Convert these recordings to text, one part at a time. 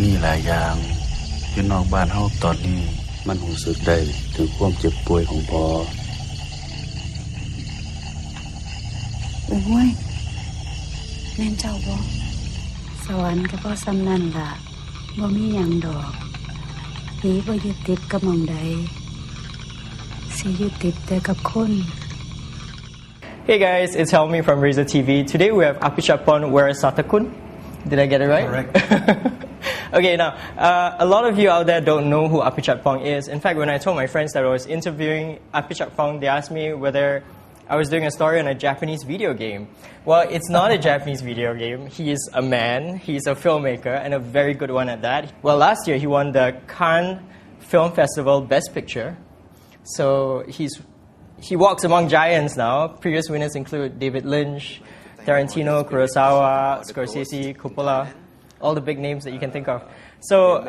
มีหลายอย่างอยู่นอกบ้านเฮาตอนนี้มันรู้สึกได้ถึงความเจ็บป่วยของพ่อโอ้ยแม่นเจ้าบ่สวรรค์ก็บ่ซ้ำนั่นล่ะบ่มีหยังดอกผีบ่ยึดติดกับหม่องใดสิยึดติดแต่กับคน Hey guys, it's Palme from Razor TV. Today we have Apichatpong Weerasethakul. Did I get it right? Correct. Okay, now, a lot of you out there don't know who Apichatpong is. In fact, when I told my friends that I was interviewing Apichatpong, they asked me whether I was doing a story on a Japanese video game. Well, it's not a Japanese video game. He is a man, he's a filmmaker, and a very good one at that. Well, last year he won the Cannes Film Festival Best Picture. So he walks among giants now. Previous winners include David Lynch, Tarantino, Kurosawa, Scorsese, Coppola, all the big names that you can think of. So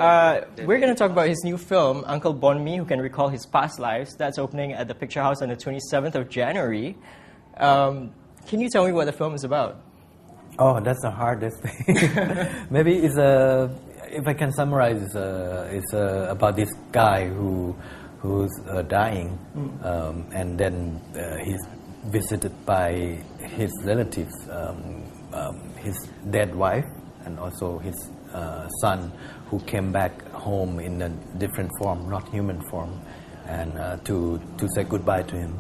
we're going to talk about his new film, Uncle Boonmee, Who Can Recall His Past Lives. That's opening at the Picture House on the 27th of January. Can you tell me what the film is about? Oh, that's the hardest thing. Maybe if I can summarize, it's about this guy who's dying, and then he's visited by his relatives, his dead wife, and also his son, who came back home in a different form, not human form, and to say goodbye to him.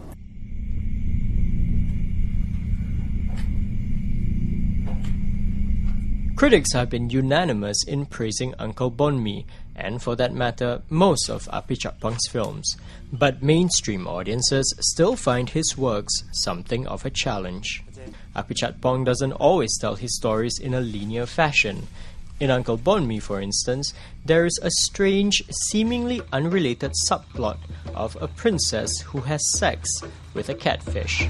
Critics have been unanimous in praising Uncle Boonmee, and for that matter, most of Apichatpong's films. But mainstream audiences still find his works something of a challenge. Apichatpong doesn't always tell his stories in a linear fashion. In Uncle Boonmee, for instance, there is a strange, seemingly unrelated subplot of a princess who has sex with a catfish.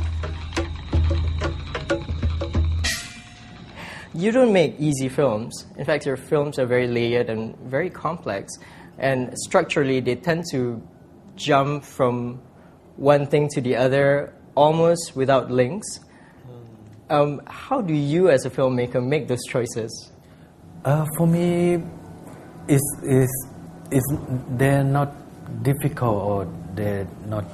You don't make easy films. In fact, your films are very layered and very complex. And structurally, they tend to jump from one thing to the other almost without links. How do you, as a filmmaker, make those choices? For me, they're not difficult or they're not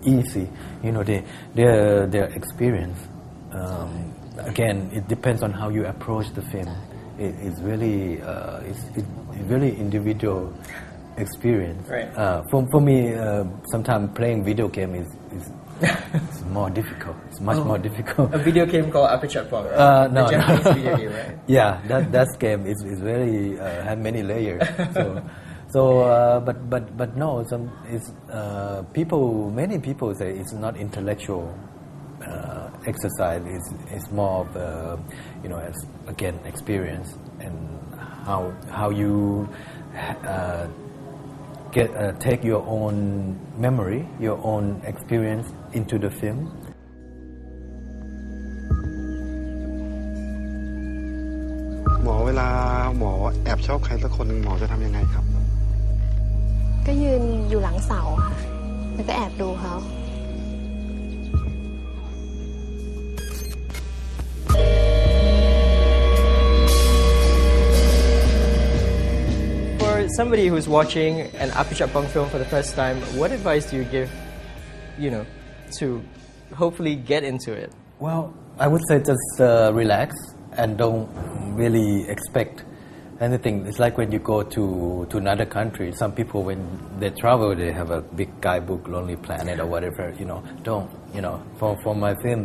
easy. You know, they're experience. Again, it depends on how you approach the film. It's really individual experience. Right. For me, sometimes playing video game is it's more difficult. It's much more difficult. A video game called Apichatpong, right? No, the Japanese video game, right? Yeah, that game is very have many layers. But no, many people say it's not intellectual exercise. It's more of as again experience and how you take your own memory, your own experience into the film. หมอเวลาหมอแอบชอบใครสักคนหนึ่งหมอจะทำยังไงครับ ก็ยืนอยู่หลังเสาค่ะแล้วก็แอบดูเขา For somebody who's watching an Apichatpong film for the first time, what advice do you give, to hopefully get into it? Well, I would say just relax and don't really expect anything. It's like when you go to another country. Some people, when they travel, they have a big guidebook, Lonely Planet or whatever. Don't. For my film,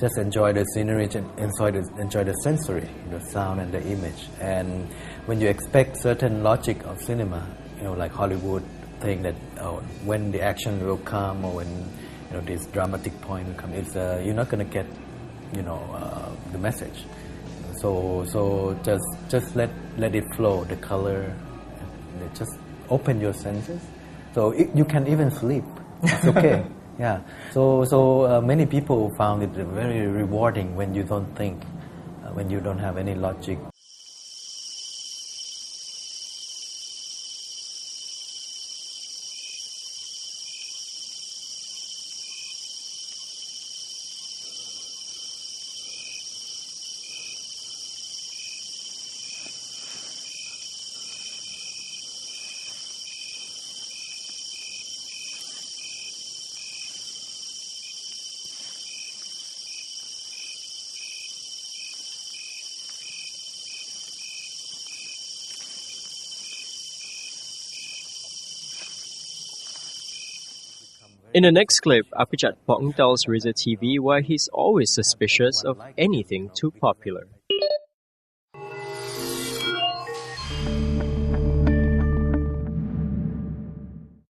just enjoy the scenery, enjoy the sensory, the sound and the image. And when you expect certain logic of cinema, like Hollywood thing that when the action will come or when this dramatic point will come, you're not going to get the message. So just let it flow, the color, just open your senses. So you can even sleep. It's okay. Yeah. So many people found it very rewarding when you don't think, when you don't have any logic. In the next clip, Apichatpong tells Reza TV why he's always suspicious of anything too popular.